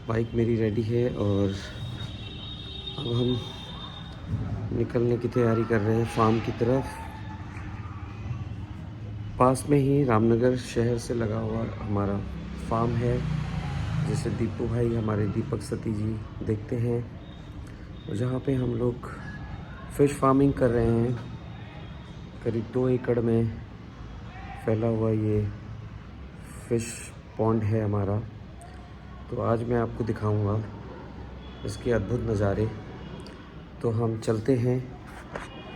Bike मेरी ready है और अब हम निकलने की तैयारी कर रहे हैं फार्म की तरफ। पास में ही रामनगर शहर से लगा हुआ हमारा फार्म है, जिसे दीपू भाई हमारे दीपक सती जी देखते हैं, और जहाँ पे हम लोग फ़िश फार्मिंग कर रहे हैं। करीब 2 एकड़ में फैला हुआ ये फ़िश पॉन्ड है हमारा। तो आज मैं आपको दिखाऊंगा इसके अद्भुत नज़ारे। तो हम चलते हैं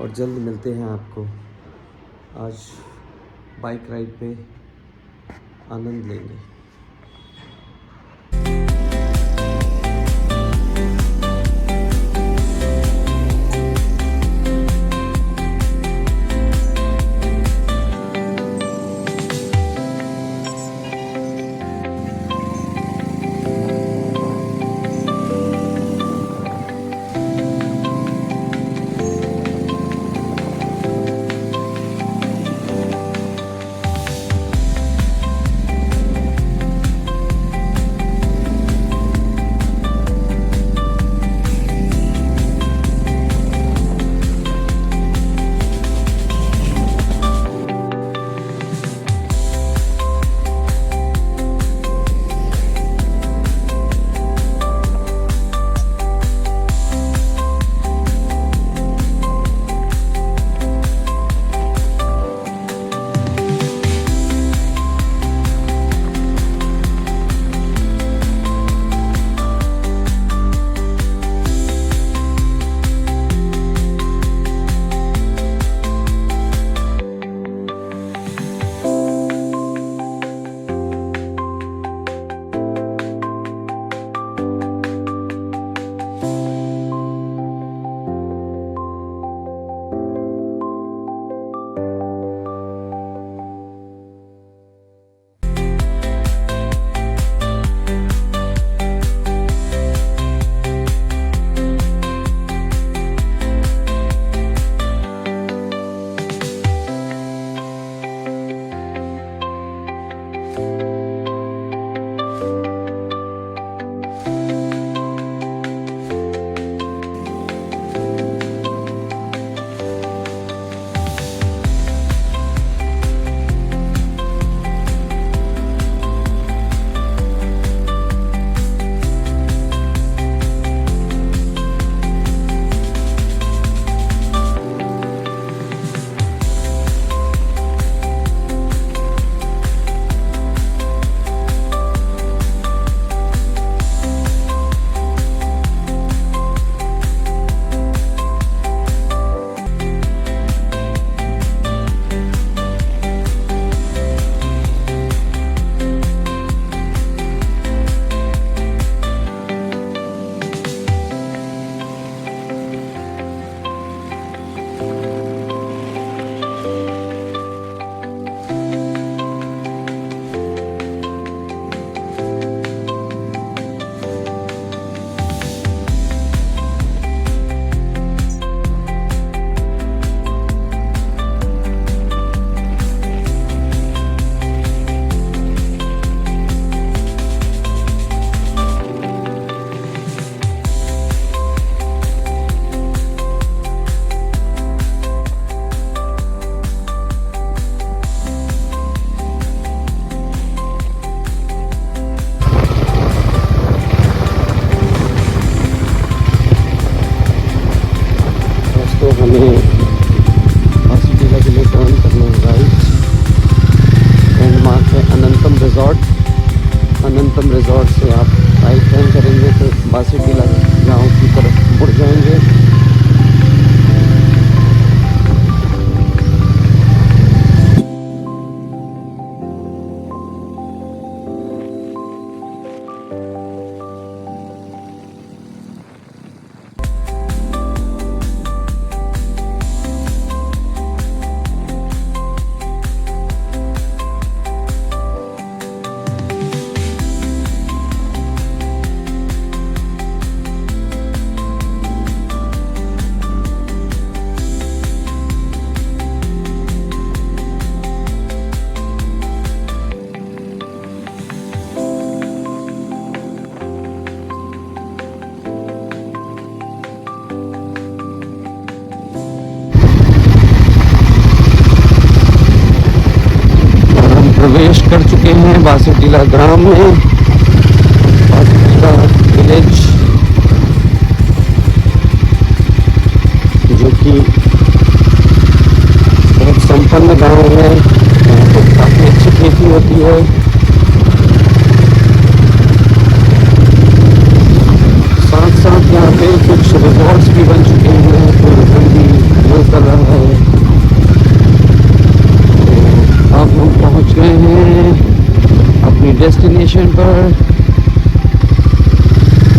और जल्द मिलते हैं आपको। आज बाइक राइड पे आनंद लेंगे। हमें हॉस्पिटल के लिए टर्न करना है राइट। लैंडमार्क है अनंतम रिजॉर्ट। अनंतम रिजॉर्ट से आप राइट टर्न करेंगे तो बासीडीला गाँव की तरफ मुड़ जाएंगे। प्रवेश कर चुके हैं बासीटीला ग्राम में, बासीटीला विलेज, जो कि बहुत संपन्न गांव है। यहाँ पर काफ़ी अच्छी खेती होती है। साथ साथ यहाँ पे कुछ रिजॉर्ट्स भी बन चुके हैं, टूरिज्म भी वो कर रहा है। तो अब हम पहुँच गए हैं अपनी डेस्टिनेशन पर।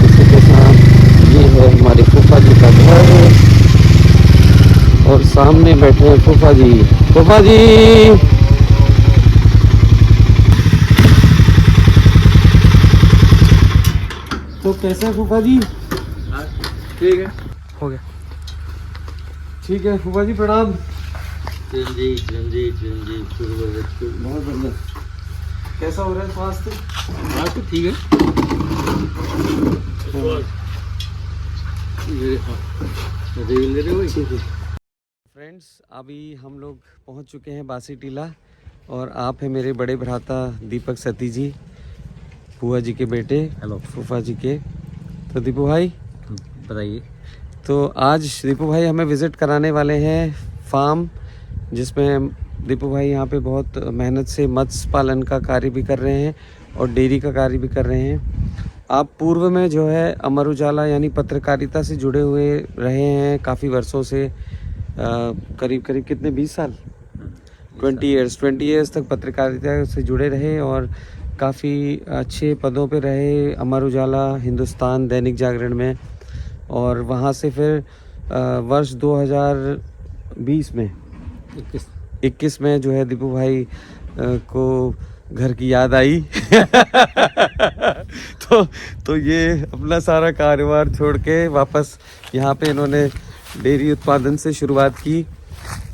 इसी के साथ ये है हमारे फूफा जी का घर और सामने बैठे हैं फूफा जी। फूफा जी, तो कैसे हैं फूफा जी? ठीक है, हो गया। ठीक है फूफा जी, प्रणाम। बहुत बढ़िया। कैसा हो रहा है स्वास्थ्य? तो ठीक है। ठीक है फ्रेंड्स, अभी हम लोग पहुंच चुके हैं बासीटीला और आप हैं मेरे बड़े भ्राता दीपक सती जी, बुआ जी के बेटे। हेलो। फूफा जी के। तो दीपू भाई बताइए। तो आज दीपू भाई हमें विज़िट कराने वाले हैं फार्म, जिसमें दीपू भाई यहाँ पे बहुत मेहनत से मत्स्य पालन का कार्य भी कर रहे हैं और डेयरी का कार्य भी कर रहे हैं। आप पूर्व में जो है अमर उजाला यानी पत्रकारिता से जुड़े हुए रहे हैं काफ़ी वर्षों से, करीब करीब कितने 20 साल 20 ईयर्स तक पत्रकारिता से जुड़े रहे और काफ़ी अच्छे पदों पे रहे अमर उजाला, हिंदुस्तान, दैनिक जागरण में। और वहाँ से फिर वर्ष 2020 में 21 में जो है दीपू भाई को घर की याद आई तो ये अपना सारा कारोबार छोड़ के वापस यहाँ पे इन्होंने डेयरी उत्पादन से शुरुआत की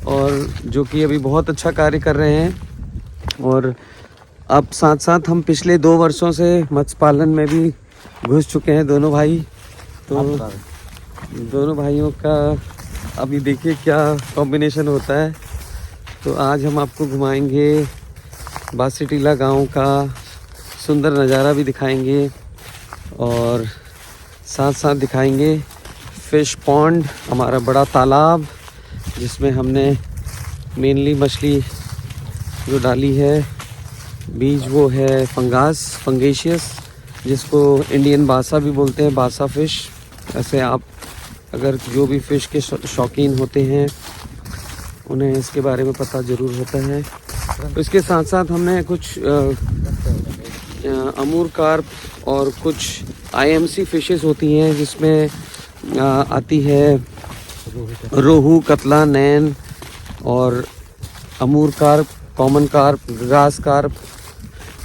और जो कि अभी बहुत अच्छा कार्य कर रहे हैं। और अब साथ साथ हम पिछले 2 वर्षों से मत्स्य पालन में भी घुस चुके हैं दोनों भाई। तो दोनों भाइयों का अभी देखिए क्या कॉम्बिनेशन होता है। तो आज हम आपको घुमाएंगे, बासीटीला गांव का सुंदर नज़ारा भी दिखाएंगे और साथ साथ दिखाएंगे फिश पॉन्ड, हमारा बड़ा तालाब जिसमें हमने मेनली मछली जो डाली है, बीज वो है फंगेशियस, जिसको इंडियन बासा भी बोलते हैं, बासा फ़िश। ऐसे आप अगर जो भी फ़िश के शौकीन होते हैं उन्हें इसके बारे में पता ज़रूर होता है। तो इसके साथ साथ हमने कुछ अमूर कार्प और कुछ आईएमसी फिशेस होती हैं जिसमें आती है रोहू, कतला, नैन और Amur carp, common carp, grass carp.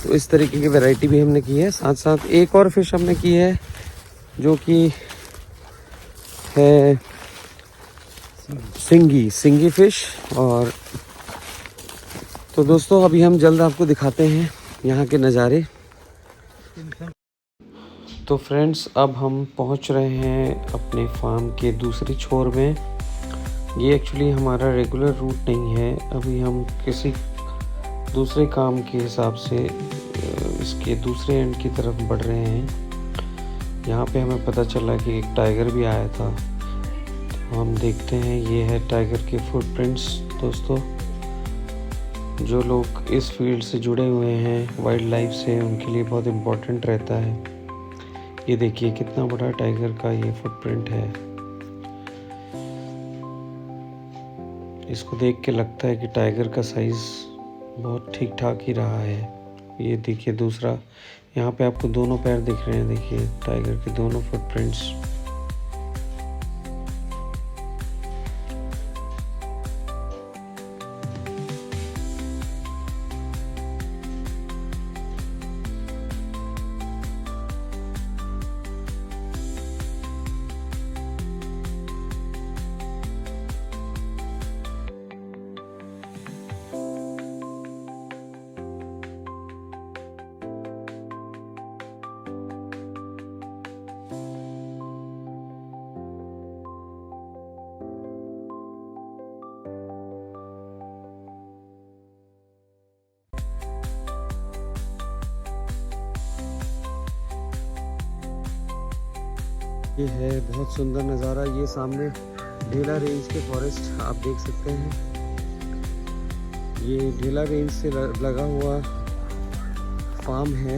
तो इस तरीके की वैरायटी भी हमने की है। साथ साथ एक और फिश हमने की है जो कि है सिंगी फिश। और तो दोस्तों अभी हम जल्द आपको दिखाते हैं यहाँ के नज़ारे। तो फ्रेंड्स अब हम पहुँच रहे हैं अपने फार्म के दूसरी छोर में। ये एक्चुअली हमारा रेगुलर रूट नहीं है, अभी हम किसी दूसरे काम के हिसाब से इसके दूसरे एंड की तरफ बढ़ रहे हैं। यहाँ पे हमें पता चला कि एक टाइगर भी आया था, तो हम देखते हैं। ये है टाइगर के फुटप्रिंट्स। दोस्तों जो लोग इस फील्ड से जुड़े हुए हैं वाइल्ड लाइफ से, उनके लिए बहुत इम्पोर्टेंट रहता है। ये देखिए कितना बड़ा टाइगर का ये फुटप्रिंट है। इसको देख के लगता है कि टाइगर का साइज़ बहुत ठीक ठाक ही रहा है। ये देखिए दूसरा, यहाँ पे आपको दोनों पैर दिख रहे हैं, देखिए टाइगर के दोनों फुटप्रिंट्स। ये है बहुत सुंदर नज़ारा। ये सामने ढेला रेंज के फॉरेस्ट आप देख सकते हैं। ये ढेला रेंज से लगा हुआ फार्म है। ये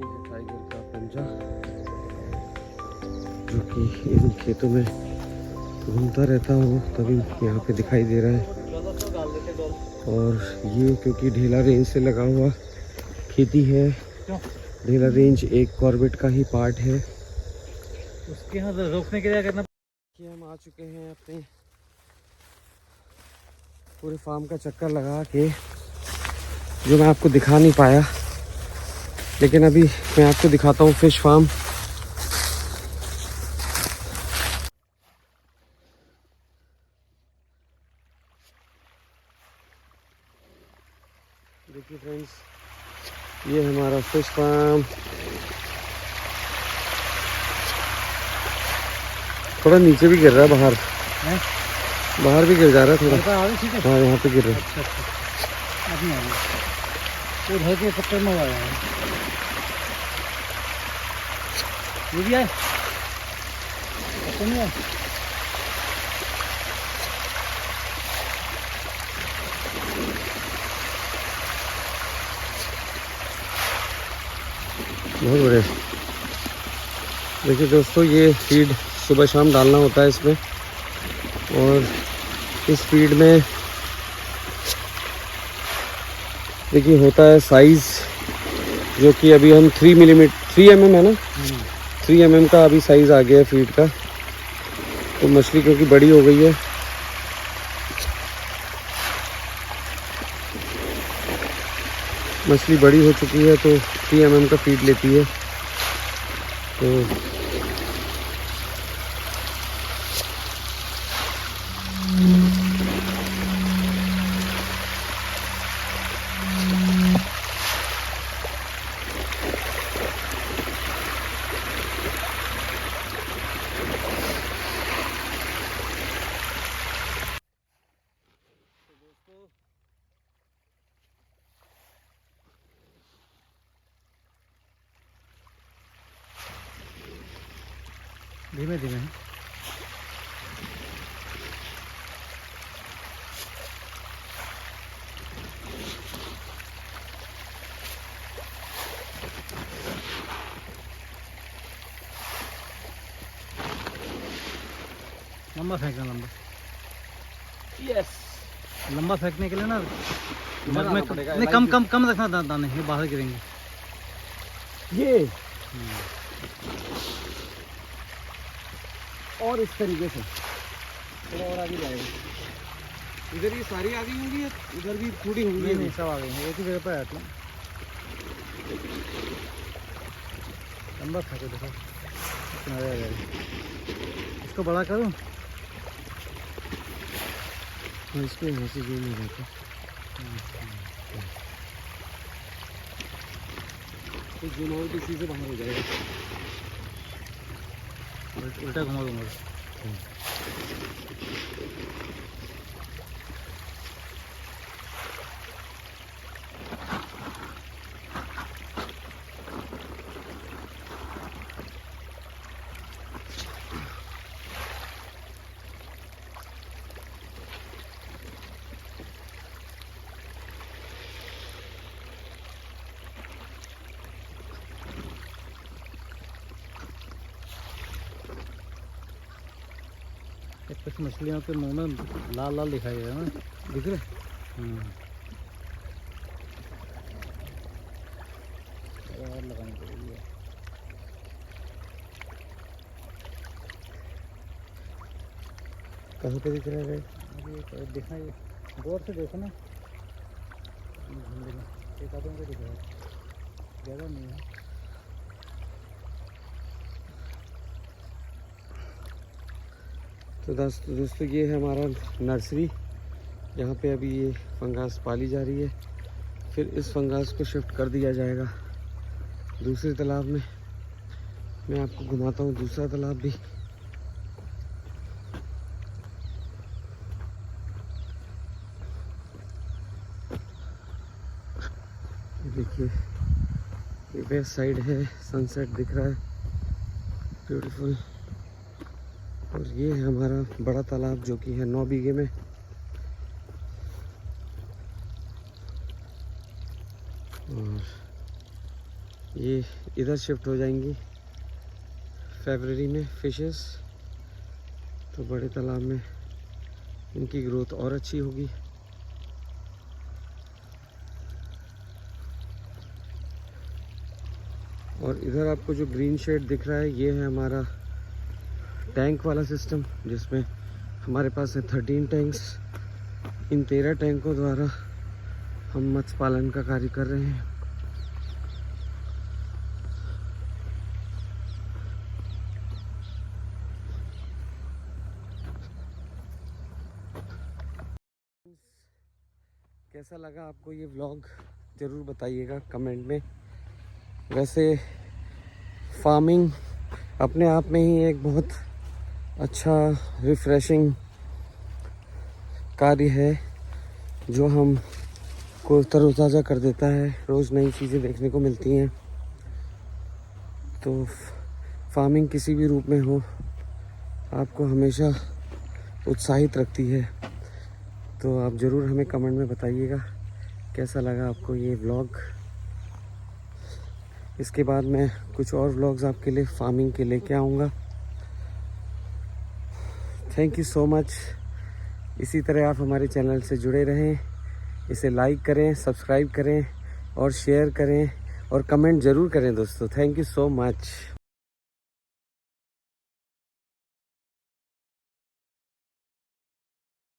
है टाइगर का पंजा जो कि इन खेतों में घूमता रहता हो, तभी यहाँ पे दिखाई दे रहा है। और ये क्योंकि ढेला रेंज से लगा हुआ खेती है, ढेला रेंज एक कॉर्बेट का ही पार्ट है। उसके यहाँ रोकने के लिए करना। हम आ चुके हैं अपने पूरे फार्म का चक्कर लगा के, जो मैं आपको दिखा नहीं पाया, लेकिन अभी मैं आपको दिखाता हूँ फिश फार्म। देखिए फ्रेंड्स, ये हमारा फिश फार्म। थोड़ा नीचे भी गिर रहा है, बाहर भी गिर जा रहा है थोड़ा। हाँ, यहाँ पे गिर रहा है। उधर के पत्थर में आया है। ये भी है, नहीं है। बहुत बढ़िया। देखिए दोस्तों, ये फीड सुबह शाम डालना होता है इसमें, और इस फीड में देखिए होता है साइज़, जो कि अभी हम 3 mm है ना, 3 mm का अभी साइज़ आ गया है फीड का। तो मछली क्योंकि बड़ी हो गई है, मछली बड़ी हो चुकी है, तो 3 mm का फीड लेती है। तो धीमे धीमे लंबा फेंकना, लंबा। यस, लंबा फेंकने के लिए ना इधर में आना पड़ेगा। नहीं, कम कम कम रखना दाने, ये बाहर गिरेंगे। ये और इस तरीके से थोड़ा और आगे जाएगा। इधर ये सारी आ गई होंगी, इधर भी थोड़ी होंगी। नहीं, सब आ गए हैं, एक ही जगह पर आती हैं। लंबा फेंको, देखो किनारे आ जाएगा। इसको बड़ा करूँ? हाँ, इसको यहाँ से जूम हो जाता। तो जूम आउट इसी से बाहर हो जाएगा। उल्टा घुमा दूंगा। कुछ मछलियों के मुंह में लाल लाल दिखाई दे रहा है ना, दिख रहा है? और लगानी पड़ेगी। कहाँ पे दिख रहा है? अभी देखना, ये गौर से देखो ना, एक आदमी को दिख रहा है, ज़्यादा नहीं है। तो दोस्तों, ये है हमारा नर्सरी, यहाँ पे अभी ये फंगास पाली जा रही है। फिर इस फंगास को शिफ्ट कर दिया जाएगा दूसरे तालाब में। मैं आपको घुमाता हूँ दूसरा तालाब भी। देखिए ये वेस्ट साइड है, सनसेट दिख रहा है ब्यूटीफुल। और ये है हमारा बड़ा तालाब जो कि है 9 बीघे में। और ये इधर शिफ्ट हो जाएंगी फरवरी में फिशेस, तो बड़े तालाब में इनकी ग्रोथ और अच्छी होगी। और इधर आपको जो ग्रीन शेड दिख रहा है ये है हमारा टैंक वाला सिस्टम, जिसमें हमारे पास है 13 टैंक्स। इन 13 टैंकों द्वारा हम मत्स्य पालन का कार्य कर रहे हैं। कैसा लगा आपको ये व्लॉग ज़रूर बताइएगा कमेंट में। वैसे फार्मिंग अपने आप में ही एक बहुत अच्छा रिफ़्रेशिंग कार्य है जो हम को तरोताज़ा कर देता है। रोज़ नई चीज़ें देखने को मिलती हैं। तो फार्मिंग किसी भी रूप में हो आपको हमेशा उत्साहित रखती है। तो आप ज़रूर हमें कमेंट में बताइएगा कैसा लगा आपको ये व्लॉग। इसके बाद मैं कुछ और व्लॉग्स आपके लिए फार्मिंग के लेके आऊँगा। Thank you so much. इसी तरह आप हमारे चैनल से जुड़े रहें, इसे लाइक करें, सब्सक्राइब करें और शेयर करें और कमेंट ज़रूर करें दोस्तों। Thank you so much.